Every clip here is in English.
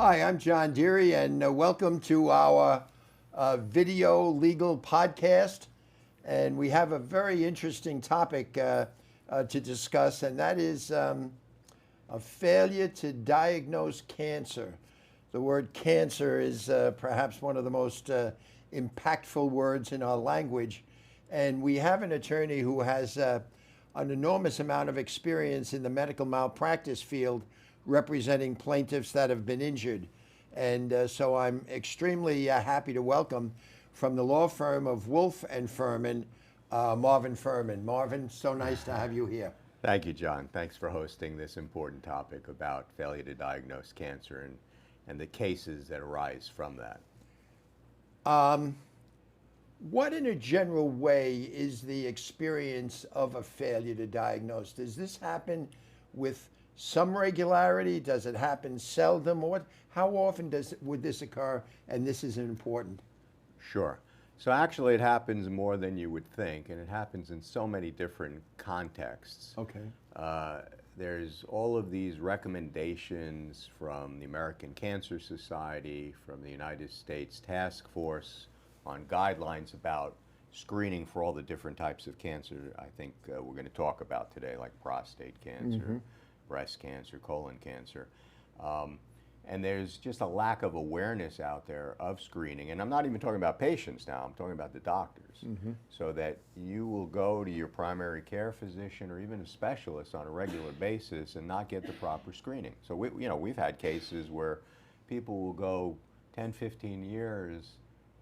Hi, I'm John Deary, and welcome to our video legal podcast. And we have a very interesting topic to discuss, and that is a failure to diagnose cancer. The word cancer is perhaps one of the most impactful words in our language. And we have an attorney who has an enormous amount of experience in the medical malpractice field representing plaintiffs that have been injured. And so I'm extremely happy to welcome from the law firm of Wolf and Fuhrman, Marvin Fuhrman. Marvin, so nice to have you here. Thank you, John. Thanks for hosting this important topic about failure to diagnose cancer and the cases that arise from that. What in a general way is the experience of a failure to diagnose? Does this happen with some regularity? Does it happen seldom? How often would this occur? And this is important. Sure. So actually it happens more than you would think, and it happens in so many different contexts. Okay. There's all of these recommendations from the American Cancer Society, from the United States Task Force on guidelines about screening for all the different types of cancer I think we're going to talk about today, like prostate cancer, breast cancer, colon cancer. And there's just a lack of awareness out there of screening. And I'm not even talking about patients now, I'm talking about the doctors. So that you will go to your primary care physician or even a specialist on a regular basis and not get the proper screening. So we've had cases where people will go 10, 15 years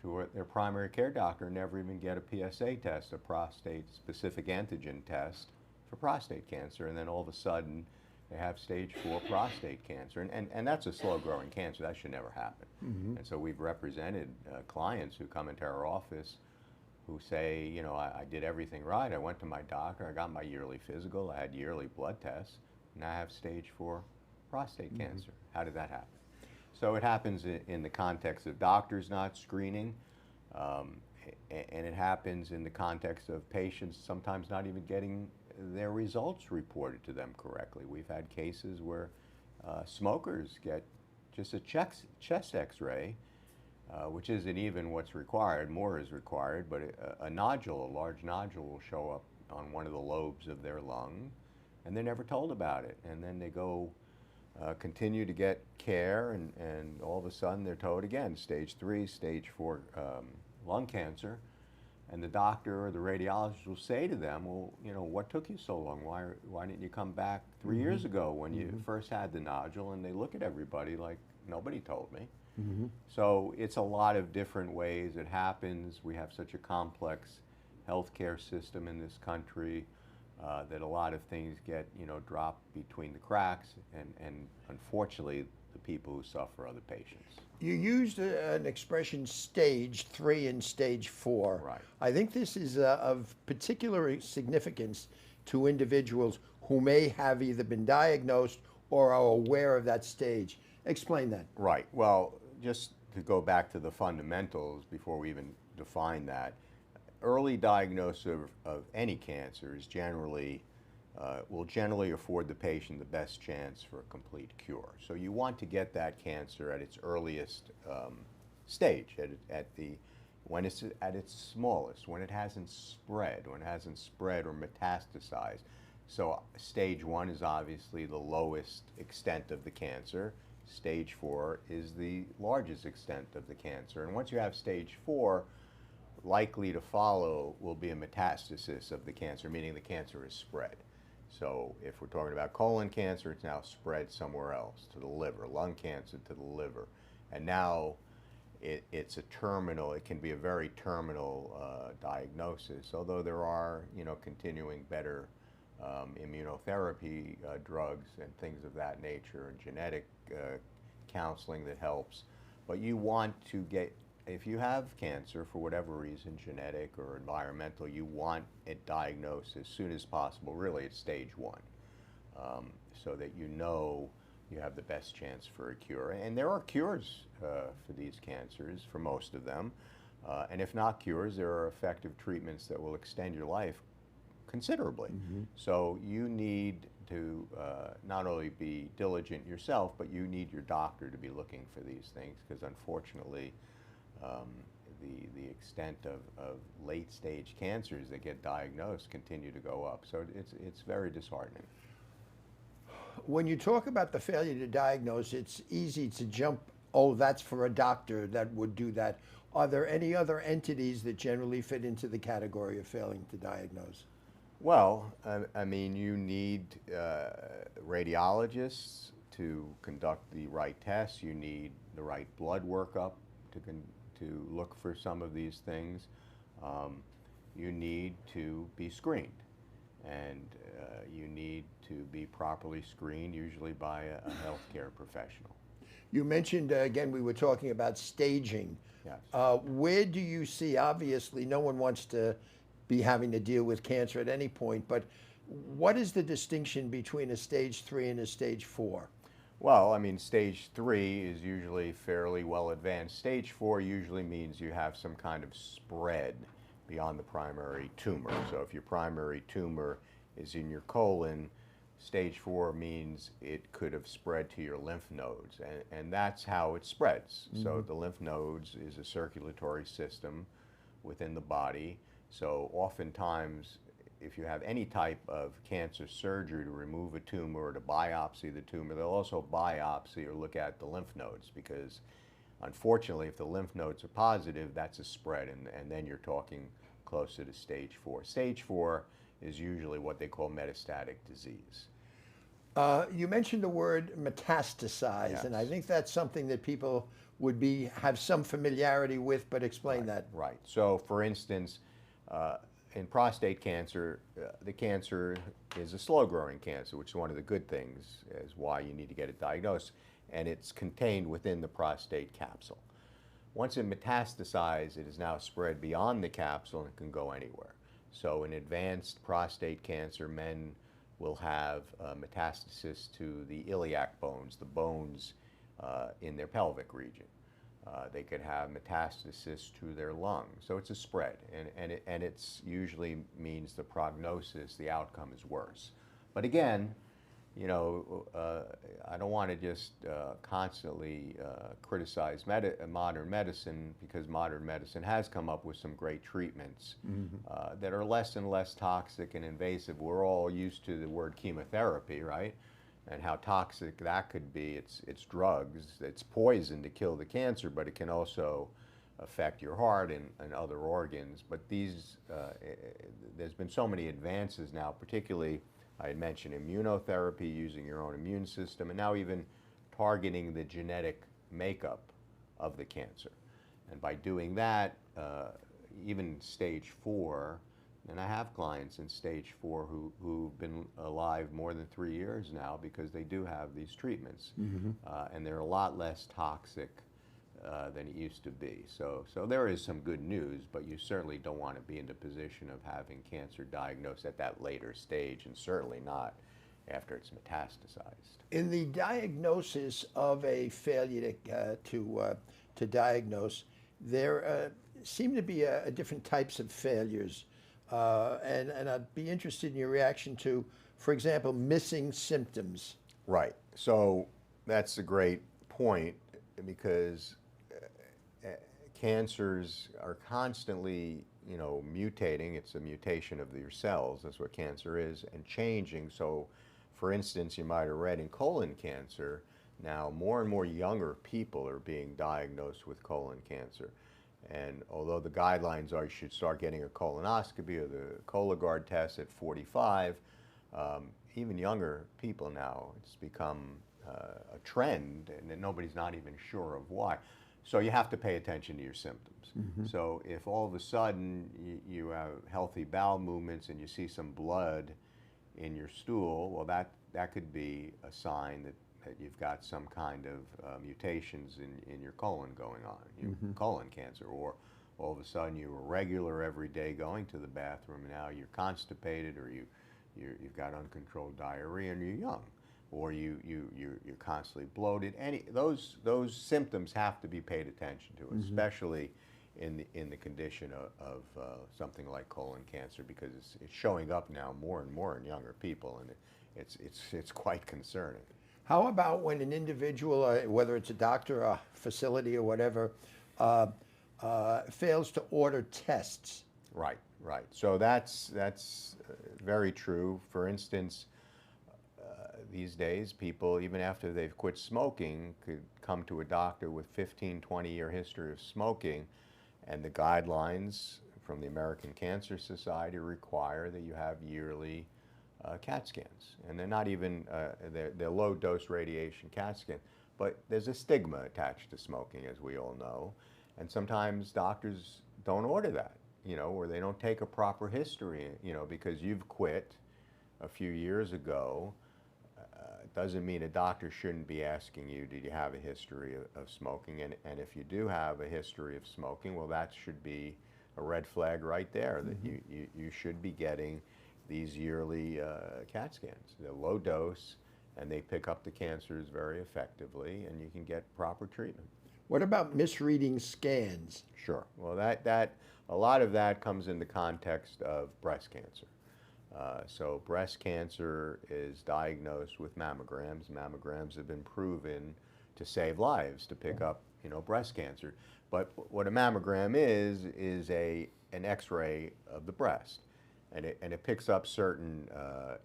to their primary care doctor and never even get a PSA test, a prostate-specific antigen test for prostate cancer, and then all of a sudden they have stage 4 prostate cancer. And that's a slow-growing cancer. That should never happen. And so we've represented clients who come into our office who say, you know, I did everything right. I went to my doctor, I got my yearly physical, I had yearly blood tests, and I have stage 4 prostate cancer. How did that happen? So it happens in the context of doctors not screening, and it happens in the context of patients sometimes not even getting their results reported to them correctly. We've had cases where smokers get just a chest x-ray, which isn't even what's required, more is required, but a large nodule will show up on one of the lobes of their lung, and they're never told about it. And then they go continue to get care, and all of a sudden they're told again, stage 3, stage 4 lung cancer. And the doctor or the radiologist will say to them, well, you know, what took you so long? Why didn't you come back 3 years ago when you first had the nodule? And they look at everybody like, nobody told me. So it's a lot of different ways it happens. We have such a complex healthcare system in this country that a lot of things get, dropped between the cracks, and unfortunately, the people who suffer are the patients. You used an expression stage 3 and stage 4. Right. I think this is of particular significance to individuals who may have either been diagnosed or are aware of that stage. Explain that. Right. Well, just to go back to the fundamentals before we even define that, early diagnosis of any cancer is will generally afford the patient the best chance for a complete cure. So you want to get that cancer at its earliest stage, when it's at its smallest, when it hasn't spread or metastasized. So stage 1 is obviously the lowest extent of the cancer. Stage 4 is the largest extent of the cancer. And once you have stage 4, likely to follow will be a metastasis of the cancer, meaning the cancer is spread. So if we're talking about colon cancer, it's now spread somewhere else, to the liver, lung cancer to the liver. And now it's a terminal, it can be a very terminal diagnosis, although there are, continuing better immunotherapy drugs and things of that nature, and genetic counseling that helps. But you want to get, if you have cancer for whatever reason, genetic or environmental, you want it diagnosed as soon as possible, really at stage 1, so that you have the best chance for a cure. And there are cures for these cancers, for most of them. And if not cures, there are effective treatments that will extend your life considerably. So you need to not only be diligent yourself, but you need your doctor to be looking for these things, because unfortunately the extent of late stage cancers that get diagnosed continue to go up. So it's very disheartening. When you talk about the failure to diagnose, it's easy to jump, oh, that's for a doctor that would do that. Are there any other entities that generally fit into the category of failing to diagnose? Well, I mean, you need radiologists to conduct the right tests. You need the right blood workup to look for some of these things. You need to be screened, and you need to be properly screened, usually by a healthcare professional. You mentioned, again, we were talking about staging. Yes. Where do you see, obviously, no one wants to be having to deal with cancer at any point, but what is the distinction between a stage 3 and a stage 4? Well, I mean, stage 3 is usually fairly well advanced. Stage 4 usually means you have some kind of spread beyond the primary tumor. So if your primary tumor is in your colon, stage 4 means it could have spread to your lymph nodes, and that's how it spreads. So the lymph nodes is a circulatory system within the body. So oftentimes, if you have any type of cancer surgery to remove a tumor or to biopsy the tumor, they'll also biopsy or look at the lymph nodes, because unfortunately, if the lymph nodes are positive, that's a spread, and then you're talking closer to stage 4. Stage 4 is usually what they call metastatic disease. You mentioned the word metastasize, Yes. and I think that's something that people would have some familiarity with, but explain that. Right. So, for instance, in prostate cancer, the cancer is a slow-growing cancer, which is one of the good things, is why you need to get it diagnosed, and it's contained within the prostate capsule. Once it metastasizes, it is now spread beyond the capsule and can go anywhere. So in advanced prostate cancer, men will have metastasis to the iliac bones, the bones in their pelvic region. They could have metastasis to their lungs. So it's a spread, and it's usually means the prognosis, the outcome is worse. But again, you know, I don't want to just constantly criticize modern medicine, because modern medicine has come up with some great treatments that are less and less toxic and invasive. We're all used to the word chemotherapy, right? And how toxic that could be. It's drugs, it's poison to kill the cancer, but it can also affect your heart and other organs. But there's been so many advances now, particularly I had mentioned immunotherapy, using your own immune system, and now even targeting the genetic makeup of the cancer. And by doing that, even stage 4, and I have clients in stage 4 who've been alive more than 3 years now, because they do have these treatments. And they're a lot less toxic than it used to be. So there is some good news, but you certainly don't want to be in the position of having cancer diagnosed at that later stage, and certainly not after it's metastasized. In the diagnosis of a failure to diagnose, there seem to be different types of failures, and I'd be interested in your reaction to, for example, missing symptoms. Right. So that's a great point, because cancers are constantly, mutating. It's a mutation of your cells. That's what cancer is, and changing. So, for instance, you might have read in colon cancer, now more and more younger people are being diagnosed with colon cancer. And although the guidelines are you should start getting a colonoscopy or the Cologuard test at 45, even younger people now, it's become a trend, and nobody's not even sure of why. So you have to pay attention to your symptoms. So if all of a sudden you have healthy bowel movements and you see some blood in your stool, well, that could be a sign that you've got some kind of mutations in your colon going on, colon cancer. Or all of a sudden you were regular every day going to the bathroom, and now you're constipated, or you've got uncontrolled diarrhea, and you're young, or you're constantly bloated. Those symptoms have to be paid attention to, especially in the condition of something like colon cancer, because it's showing up now more and more in younger people, and it's quite concerning. How about when an individual, whether it's a doctor, a facility, or whatever, fails to order tests? Right, right. So that's very true. For instance, these days, people, even after they've quit smoking, could come to a doctor with 15, 20-year history of smoking, and the guidelines from the American Cancer Society require that you have yearly CAT scans. And they're not even, they're low-dose radiation CAT scan. But there's a stigma attached to smoking, as we all know. And sometimes doctors don't order that, or they don't take a proper history, because you've quit a few years ago. Doesn't mean a doctor shouldn't be asking you, did you have a history of smoking? And if you do have a history of smoking, well, that should be a red flag right there, that you should be getting these yearly CAT scans. They're low dose, and they pick up the cancers very effectively, and you can get proper treatment. What about misreading scans? Sure. Well, that a lot of that comes in the context of breast cancer. So breast cancer is diagnosed with mammograms. Mammograms have been proven to save lives, to pick up, breast cancer. But what a mammogram is an X-ray of the breast, and it picks up certain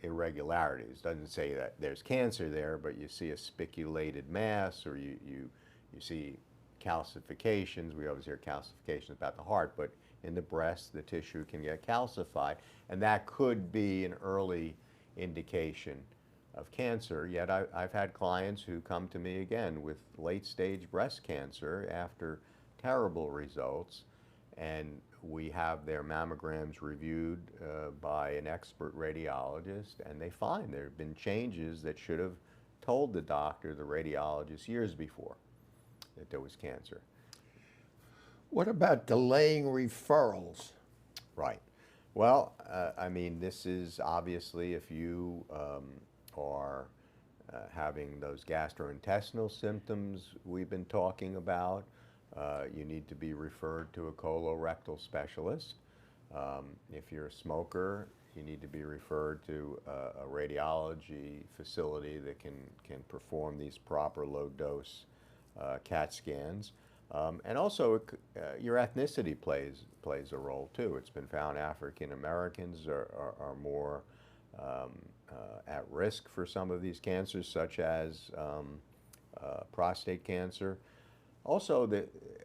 irregularities. It doesn't say that there's cancer there, but you see a spiculated mass, or you see calcifications. We always hear calcifications about the heart, but in the breast, the tissue can get calcified, and that could be an early indication of cancer. Yet I've had clients who come to me again with late-stage breast cancer after terrible results, and we have their mammograms reviewed by an expert radiologist, and they find there have been changes that should have told the doctor, the radiologist, years before that there was cancer. What about delaying referrals? Right. Well, I mean, this is obviously if you are having those gastrointestinal symptoms we've been talking about, you need to be referred to a colorectal specialist. If you're a smoker, you need to be referred to a radiology facility that can perform these proper low-dose CAT scans. And also, your ethnicity plays a role too. It's been found African Americans are more at risk for some of these cancers, such as prostate cancer. Also,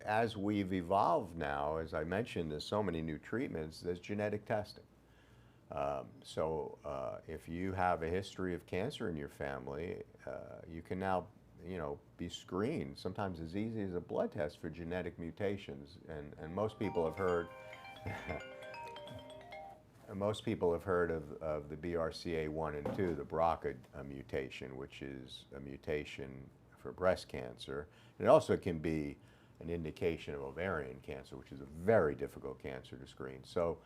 as we've evolved now, as I mentioned, there's so many new treatments, there's genetic testing. So if you have a history of cancer in your family, you can now be screened, sometimes as easy as a blood test, for genetic mutations. And most people have heard of the BRCA1 and 2, the BRCA mutation, which is a mutation for breast cancer. And it also can be an indication of ovarian cancer, which is a very difficult cancer to screen. So,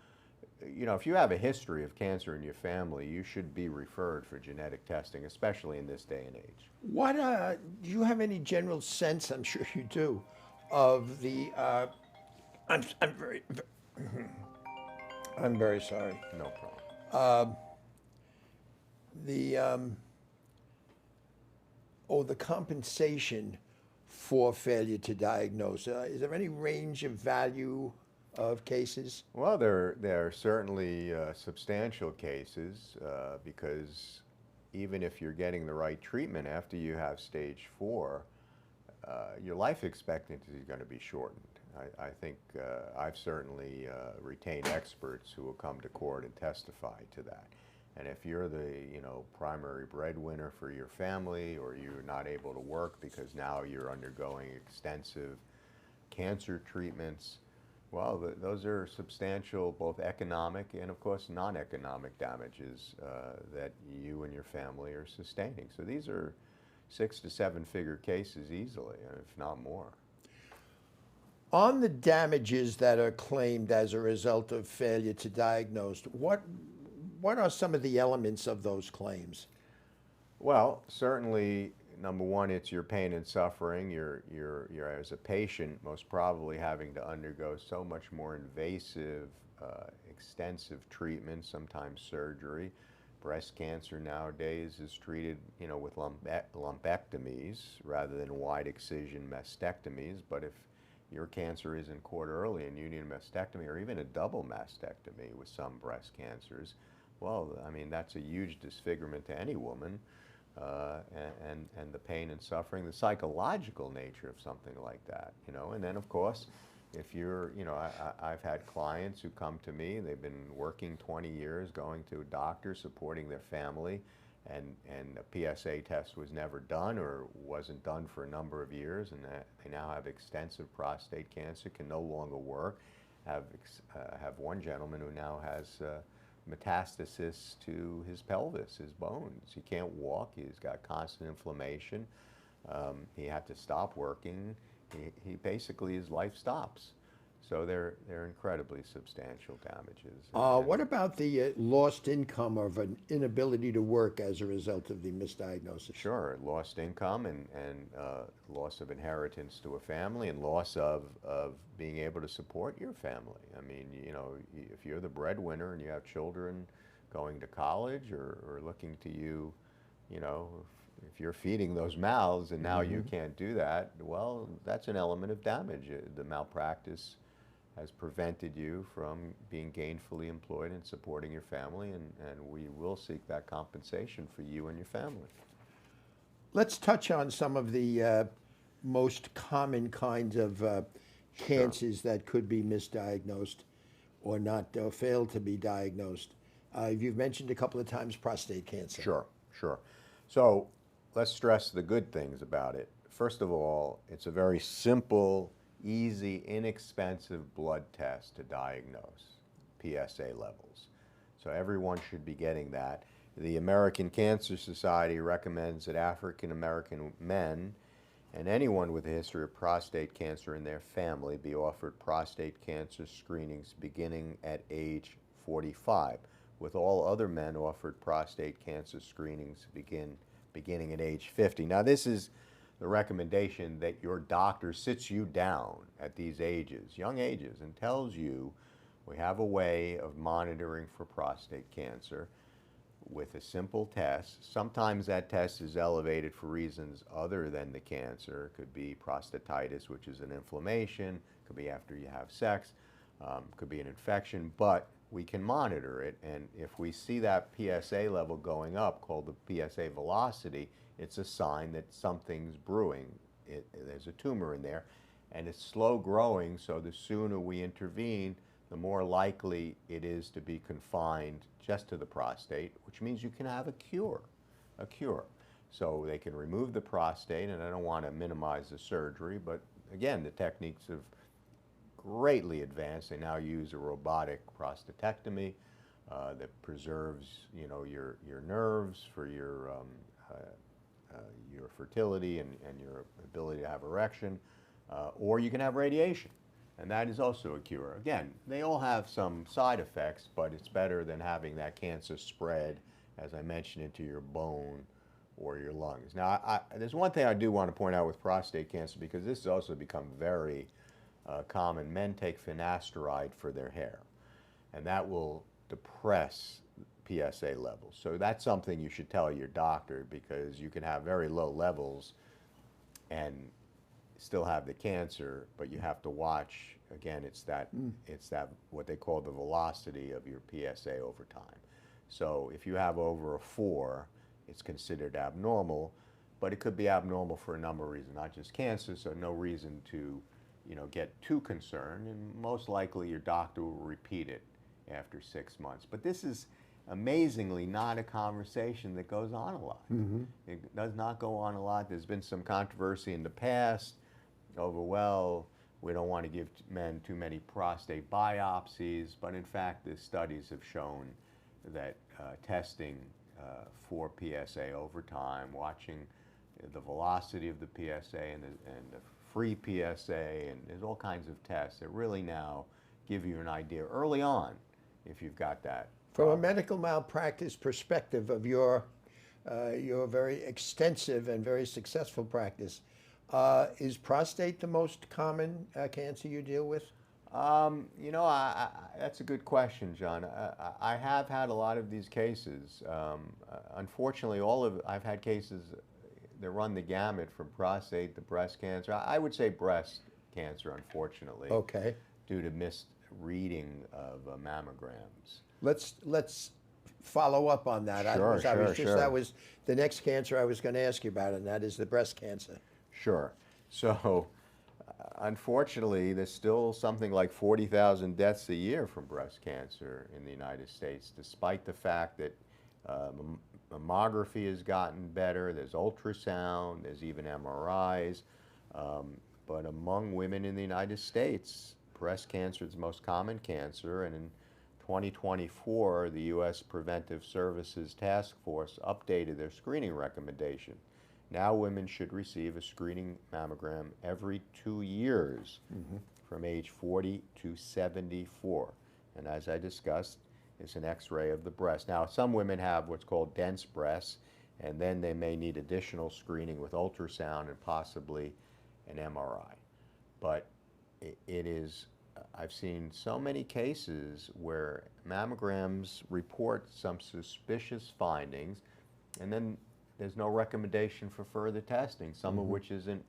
if you have a history of cancer in your family, you should be referred for genetic testing, especially in this day and age. What do you have any general sense? I'm sure you do, of the. I'm very sorry. No problem. The compensation for failure to diagnose. Is there any range of value of cases? Well, there are certainly substantial cases because even if you're getting the right treatment after you have stage 4, your life expectancy is going to be shortened. I think I've certainly retained experts who will come to court and testify to that. And if you're the primary breadwinner for your family, or you're not able to work because now you're undergoing extensive cancer treatments, well, those are substantial, both economic and, of course, non-economic damages that you and your family are sustaining. So these are 6 to 7 figure cases easily, if not more. On the damages that are claimed as a result of failure to diagnose, what are some of the elements of those claims? Well, certainly number one, it's your pain and suffering. You're as a patient most probably having to undergo so much more invasive, extensive treatment, sometimes surgery. Breast cancer nowadays is treated, with lumpectomies rather than wide excision mastectomies. But if your cancer isn't caught early and you need a mastectomy or even a double mastectomy with some breast cancers, well, I mean, that's a huge disfigurement to any woman. And the pain and suffering, the psychological nature of something like that, and then of course, if you're, I've had clients who come to me, they've been working 20 years, going to a doctor, supporting their family, and a PSA test was never done or wasn't done for a number of years, and they now have extensive prostate cancer, can no longer work. Have one gentleman who now has metastasis to his pelvis, his bones. He can't walk. He's got constant inflammation. He had to stop working. He basically, his life stops. So they're incredibly substantial damages. What about the lost income of an inability to work as a result of the misdiagnosis? Sure, lost income and loss of inheritance to a family and loss of being able to support your family. I mean, if you're the breadwinner and you have children going to college or looking to you, if you're feeding those mouths and now you can't do that, well, that's an element of damage. The malpractice has prevented you from being gainfully employed and supporting your family, and we will seek that compensation for you and your family. Let's touch on some of the most common kinds of cancers that could be misdiagnosed or not, or fail to be diagnosed. You've mentioned a couple of times prostate cancer. Sure. So let's stress the good things about it. First of all, it's a very simple, easy, inexpensive blood test to diagnose PSA levels. So everyone should be getting that. The American Cancer Society recommends that African American men and anyone with a history of prostate cancer in their family be offered prostate cancer screenings beginning at age 45, with all other men offered prostate cancer screenings beginning at age 50. Now, this is the recommendation that your doctor sits you down at these ages, young ages, and tells you we have a way of monitoring for prostate cancer with a simple test. Sometimes that test is elevated for reasons other than the cancer. It could be prostatitis, which is an inflammation, could be after you have sex, could be an infection, but we can monitor it, and if we see that PSA level going up, called the PSA velocity, it's a sign that something's brewing. There's a tumor in there, and it's slow growing, so the sooner we intervene, the more likely it is to be confined just to the prostate, which means you can have a cure. So they can remove the prostate, and I don't want to minimize the surgery, but again, the techniques have greatly advanced. They now use a robotic prostatectomy that preserves, your nerves for your fertility and your ability to have erection, or you can have radiation, and that is also a cure. Again, they all have some side effects, but it's better than having that cancer spread, as I mentioned, into your bone or your lungs. Now, there's one thing I do want to point out with prostate cancer, because this has also become very common. Men take finasteride for their hair, and that will depress PSA levels. So that's something you should tell your doctor, because you can have very low levels and still have the cancer, but you have to watch. Again, it's that what they call the velocity of your PSA over time. So if you have over a 4, it's considered abnormal, but it could be abnormal for a number of reasons, not just cancer, so no reason to get too concerned, and most likely your doctor will repeat it after 6 months. But this is amazingly not a conversation that goes on a lot. It does not go on a lot. There's been some controversy in the past over, well, we don't want to give men too many prostate biopsies, but in fact the studies have shown that testing for PSA over time, watching the velocity of the PSA and the free PSA, and there's all kinds of tests that really now give you an idea early on if you've got that. From a medical malpractice perspective of your your very extensive and very successful practice. Is prostate the most common cancer you deal with? That's a good question, John. I have had a lot of these cases. Unfortunately, I've had cases that run the gamut from prostate to breast cancer. I would say breast cancer, unfortunately, Okay. due to misreading of mammograms. Let's follow up on that. Sure, sure. That was the next cancer I was going to ask you about, and that is the breast cancer. Sure. So, unfortunately, there's still something like 40,000 deaths a year from breast cancer in the United States, despite the fact that mammography has gotten better, there's ultrasound, there's even MRIs. But among women in the United States, breast cancer is the most common cancer, and in 2024, the U.S. Preventive Services Task Force updated their screening recommendation. Now women should receive a screening mammogram every 2 years from age 40 to 74. And as I discussed, it's an x-ray of the breast. Now, some women have what's called dense breasts, and then they may need additional screening with ultrasound and possibly an MRI. But I've seen so many cases where mammograms report some suspicious findings, and then there's no recommendation for further testing, some of which isn't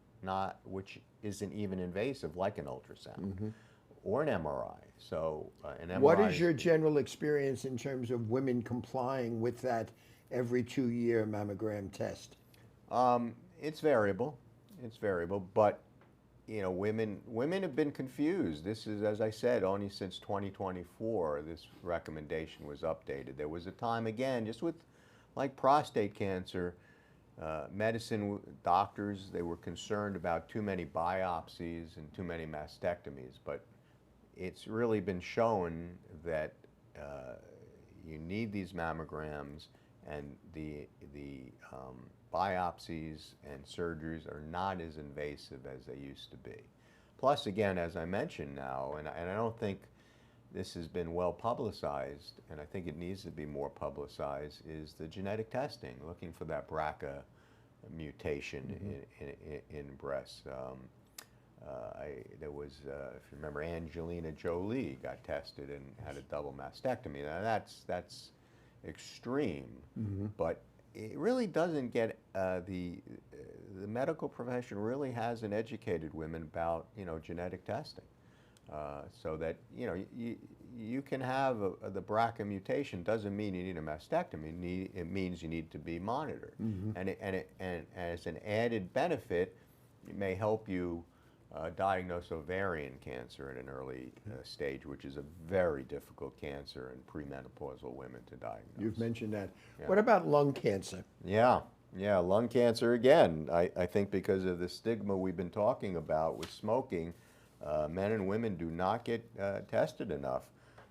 even invasive, like an ultrasound or an MRI. So an MRI. What is your general experience in terms of women complying with that every 2-year mammogram test? It's variable. It's variable, but women have been confused. This is, as I said, only since 2024 this recommendation was updated. There was a time, again, just with like prostate cancer, medicine doctors, they were concerned about too many biopsies and too many mastectomies, but it's really been shown that you need these mammograms, and the biopsies and surgeries are not as invasive as they used to be. Plus, again, as I mentioned now, and I don't think this has been well publicized, and I think it needs to be more publicized, is the genetic testing, looking for that BRCA mutation in breasts. There was, if you remember, Angelina Jolie got tested and had a double mastectomy. Now that's extreme, but it really doesn't get the medical profession really hasn't educated women about genetic testing, so that you can have the BRCA mutation. Doesn't mean you need a mastectomy. It means you need to be monitored, and as an added benefit, it may help you diagnose ovarian cancer at an early stage, which is a very difficult cancer in premenopausal women to diagnose. You've mentioned that. Yeah. What about lung cancer? Yeah, lung cancer again. I think because of the stigma we've been talking about with smoking, men and women do not get tested enough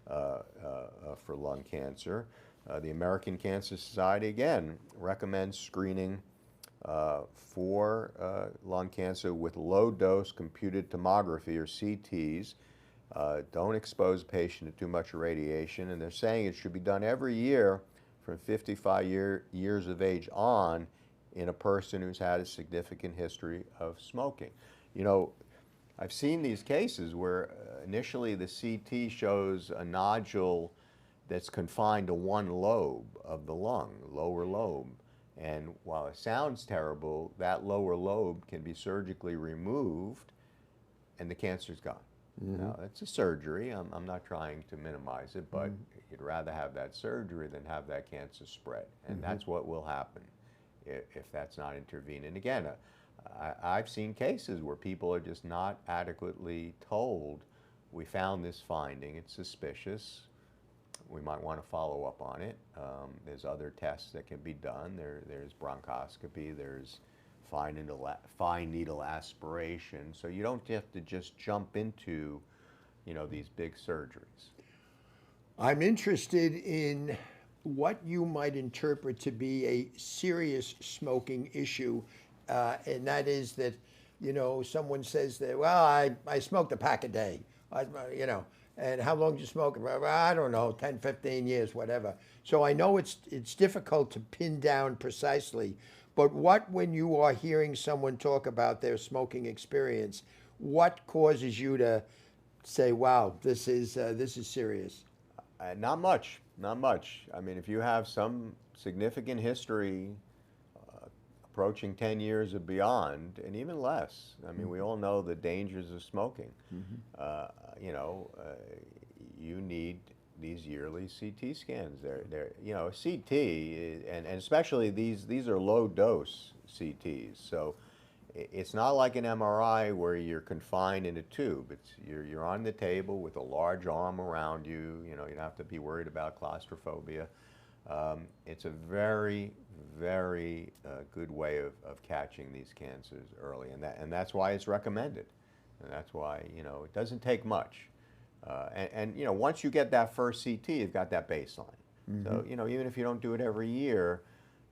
for lung cancer. The American Cancer Society, again, recommends screening for lung cancer with low-dose computed tomography, or CTs. Don't expose a patient to too much radiation, and they're saying it should be done every year from 55 years of age on in a person who's had a significant history of smoking. I've seen these cases where initially the CT shows a nodule that's confined to one lobe of the lung, lower lobe. And while it sounds terrible, that lower lobe can be surgically removed and the cancer's gone. Now, it's a surgery. I'm not trying to minimize it, but you'd rather have that surgery than have that cancer spread. And that's what will happen if that's not intervened. And again, I've seen cases where people are just not adequately told, we found this finding, it's suspicious, we might want to follow up on it. There's other tests that can be done. There's bronchoscopy, there's fine needle aspiration. So you don't have to just jump into, these big surgeries. I'm interested in what you might interpret to be a serious smoking issue, and that is that, someone says that, well, I smoked a pack a day, And how long did you smoke? Well, I don't know, 10, 15 years, whatever. So I know it's difficult to pin down precisely, but what, when you are hearing someone talk about their smoking experience, what causes you to say, wow, this is serious? Not much, not much. I mean, if you have some significant history approaching 10 years or beyond, and even less, I mean, we all know the dangers of smoking. Uh, you know, you need these yearly CT scans. CT, and especially these are low dose CTs. So it's not like an MRI where you're confined in a tube. You're on the table with a large arm around you. You know, you don't have to be worried about claustrophobia. It's a very, very good way of catching these cancers early, and that's why it's recommended, and that's why, you know, it doesn't take much. And you know, once you get that first CT, you've got that baseline. So, you know, even if you don't do it every year,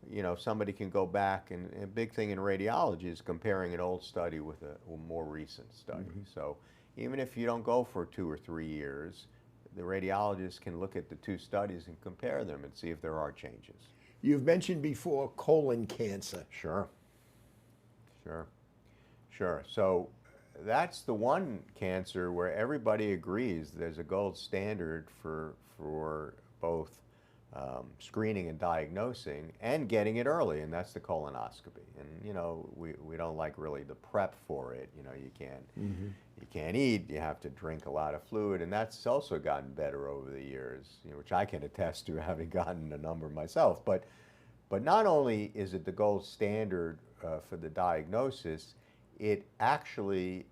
you know, somebody can go back, and a big thing in radiology is comparing an old study with a more recent study. So even if you don't go for 2 or 3 years, the radiologist can look at the two studies and compare them and see if there are changes. You've mentioned before colon cancer. Sure. Sure. Sure. So that's the one cancer where everybody agrees there's a gold standard for both screening and diagnosing and getting it early, and that's the colonoscopy. And you know, we don't like really the prep for it. You know, you can't eat, you have to drink a lot of fluid, and that's also gotten better over the years, you know, which I can attest to, having gotten a number myself. But not only is it the gold standard for the diagnosis, it actually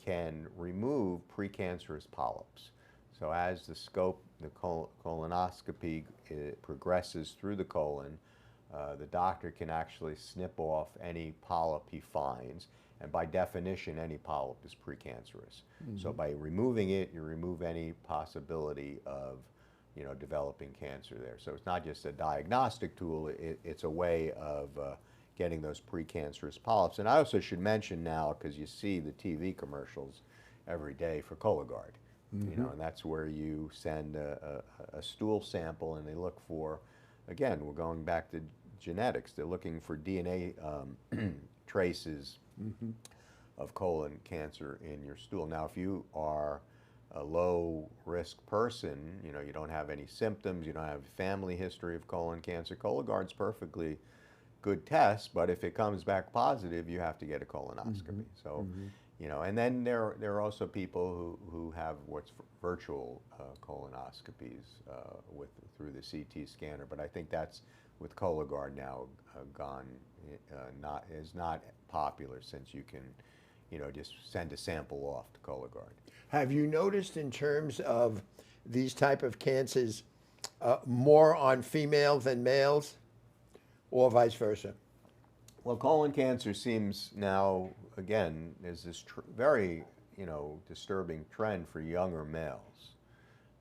can remove precancerous polyps. So as the colonoscopy progresses through the colon, the doctor can actually snip off any polyp he finds, and by definition, any polyp is precancerous. So by removing it, you remove any possibility of, you know, developing cancer there. So it's not just a diagnostic tool; it's a way of getting those precancerous polyps. And I also should mention now, because you see the TV commercials every day for Cologuard. You know, and that's where you send a stool sample, and they look for, again, we're going back to genetics. They're looking for DNA traces of colon cancer in your stool. Now, if you are a low-risk person, you know, you don't have any symptoms, you don't have a family history of colon cancer, Cologuard's perfectly good test, but if it comes back positive, you have to get a colonoscopy. So, you know, and then there are also people who have what's virtual colonoscopies through the CT scanner, but I think that's with Cologuard now is not popular, since you can, you know, just send a sample off to Cologuard. Have you noticed, in terms of these type of cancers, more on female than males, or vice versa? Well, colon cancer seems now, again, there's this very, you know, disturbing trend for younger males,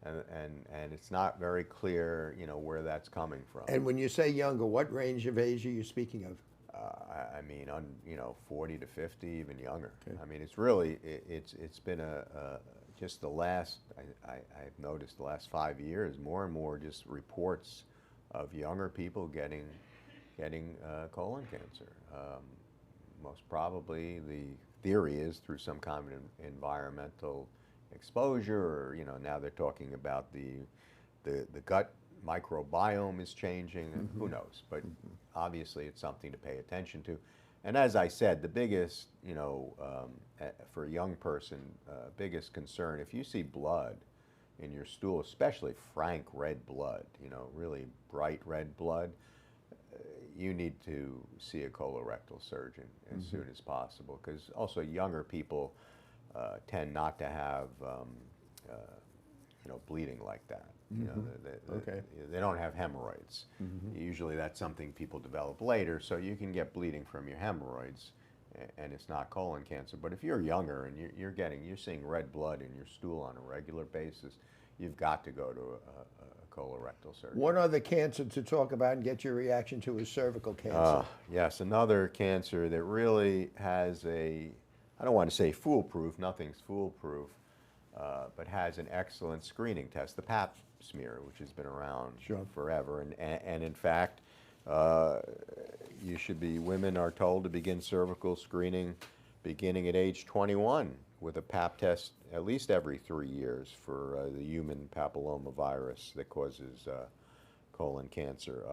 and it's not very clear, you know, where that's coming from. And when you say younger, what range of age are you speaking of? I mean, you know, 40 to 50, even younger. Okay. I mean, it's really, it's been just the last, I've noticed the last 5 years, more and more just reports of younger people getting colon cancer. Most probably, the theory is through some kind of environmental exposure, or, you know, now they're talking about the gut microbiome is changing, and who knows, but obviously it's something to pay attention to. And as I said, the biggest, you know, for a young person, biggest concern, if you see blood in your stool, especially frank red blood, you know, really bright red blood, you need to see a colorectal surgeon as soon as possible, because also younger people tend not to have, you know, bleeding like that. You know, they don't have hemorrhoids. Usually that's something people develop later, so you can get bleeding from your hemorrhoids, and it's not colon cancer. But if you're younger and you're seeing red blood in your stool on a regular basis, you've got to go to a colorectal surgeon. One other cancer to talk about and get your reaction to is cervical cancer. Yes, another cancer that really has I don't want to say foolproof, nothing's foolproof, but has an excellent screening test, the Pap smear, which has been around Sure. forever. And in fact, women are told to begin cervical screening beginning at age 21 with a Pap test at least every 3 years for the human papilloma virus that causes colon cancer.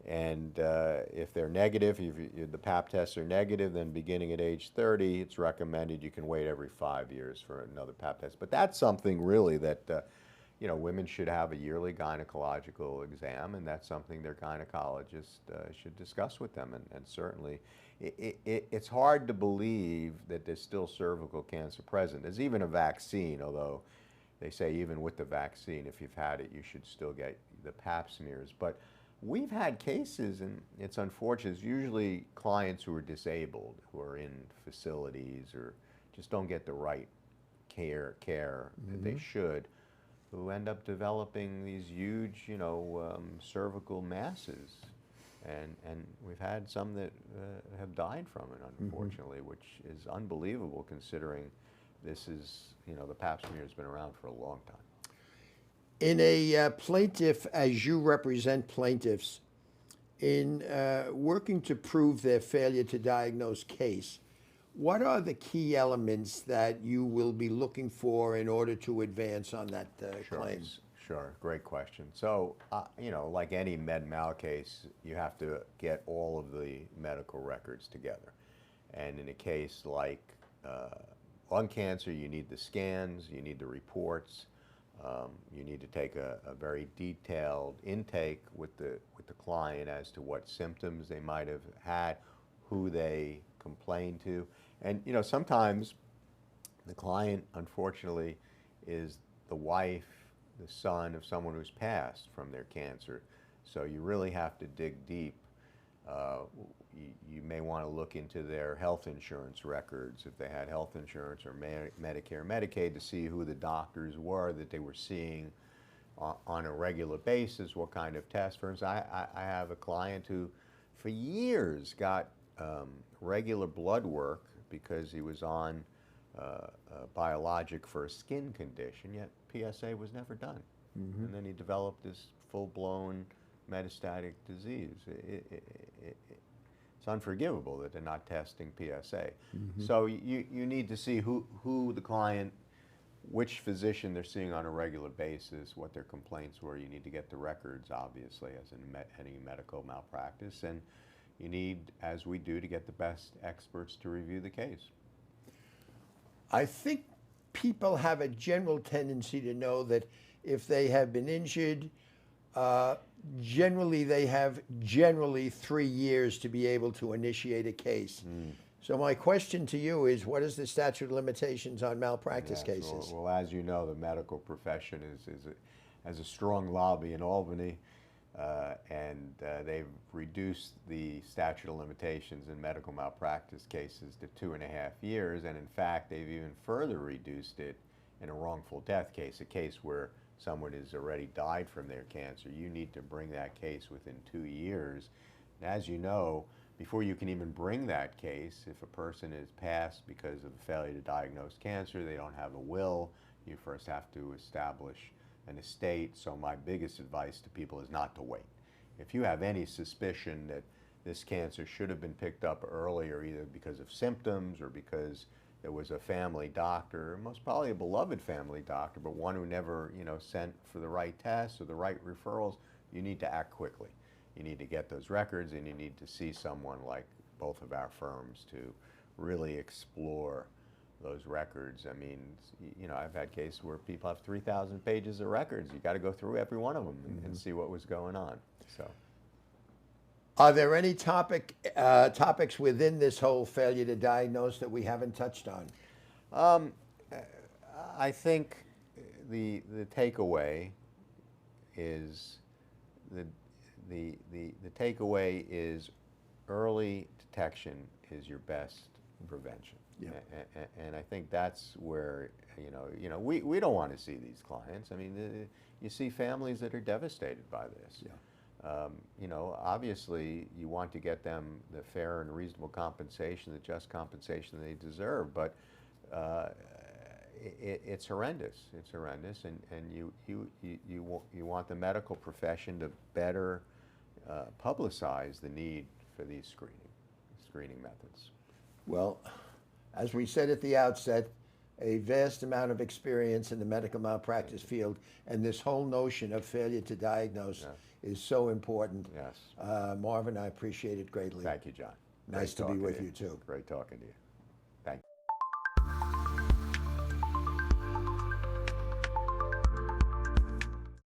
If they're negative, if the Pap tests are negative, then beginning at age 30, it's recommended you can wait every 5 years for another Pap test. But that's something really that women should have a yearly gynecological exam, and that's something their gynecologist should discuss with them. And certainly, it's hard to believe that there's still cervical cancer present. There's even a vaccine, although they say even with the vaccine, if you've had it, you should still get the Pap smears. But we've had cases, and it's unfortunate, it's usually clients who are disabled, who are in facilities or just don't get the right care that they should, who end up developing these huge, cervical masses. And we've had some that have died from it, unfortunately, which is unbelievable considering this is, the Pap smear has been around for a long time. In a plaintiff, as you represent plaintiffs, in working to prove their failure to diagnose case, what are the key elements that you will be looking for in order to advance on that claim? Sure, great question. So, like any med-mal case, you have to get all of the medical records together. And in a case like lung cancer, you need the scans, you need the reports, you need to take a very detailed intake with the client as to what symptoms they might have had, who they complained to. And, sometimes the client, unfortunately, is the wife, the son of someone who's passed from their cancer. So you really have to dig deep. You may want to look into their health insurance records, if they had health insurance or Medicare, Medicaid, to see who the doctors were that they were seeing on a regular basis, what kind of tests. For instance, I have a client who for years got regular blood work because he was on a biologic for a skin condition, yet PSA was never done. And then he developed this full-blown metastatic disease. It's unforgivable that they're not testing PSA. So you need to see who the client, which physician they're seeing on a regular basis, what their complaints were. You need to get the records, obviously, as in any medical malpractice. And you need, as we do, to get the best experts to review the case. I think people have a general tendency to know that if they have been injured, generally they have 3 years to be able to initiate a case. So my question to you is, what is the statute of limitations on malpractice cases? Well, as you know, the medical profession has a strong lobby in Albany, and they've reduced the statute of limitations in medical malpractice cases to 2.5 years, and in fact, they've even further reduced it in a wrongful death case, a case where someone has already died from their cancer. You need to bring that case within 2 years. And as you know, before you can even bring that case, if a person is passed because of a failure to diagnose cancer, they don't have a will, you first have to establish an estate. So my biggest advice to people is not to wait. If you have any suspicion that this cancer should have been picked up earlier, either because of symptoms or because there was a family doctor, most probably a beloved family doctor, but one who never, sent for the right tests or the right referrals, you need to act quickly. You need to get those records, and you need to see someone like both of our firms to really explore those records. I mean, I've had cases where people have 3,000 pages of records. You got to go through every one of them and see what was going on. So, are there any topics within this whole failure to diagnose that we haven't touched on? I think the takeaway is the takeaway is early detection is your best prevention. Yeah. And I think that's where, we don't want to see these clients. I mean, you see families that are devastated by this. Yeah. Obviously you want to get them the fair and reasonable compensation, the just compensation they deserve, but it's horrendous. It's horrendous, and you want the medical profession to better publicize the need for these screening methods. Well, as we said at the outset, a vast amount of experience in the medical malpractice field, and this whole notion of failure to diagnose is so important. Yes. Marvin, I appreciate it greatly. Thank you, John. Nice to be with you too. Great talking to you. Thank you.